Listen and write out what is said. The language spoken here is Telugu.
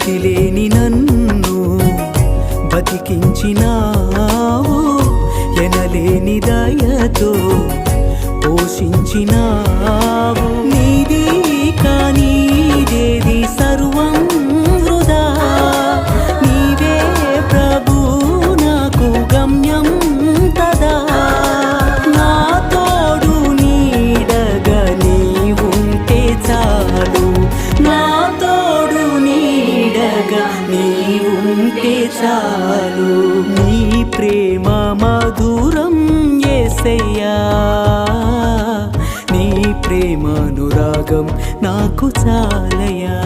గతిలేని నన్ను బతికించినావు, ఎనలేని దయతో పోషించినావు. నీది కానిదేది సర్వం వృధా, నీవే ప్రభు నాకు గమ్యం తదా. నా తోడు నీడగా నీవుంటే చాలు, నా తోడు నీడగా నీవుంటే చాలు. నీ ప్రేమ మధురం యేసయ్యా, నీ ప్రేమానురాగం నాకు చాలయా.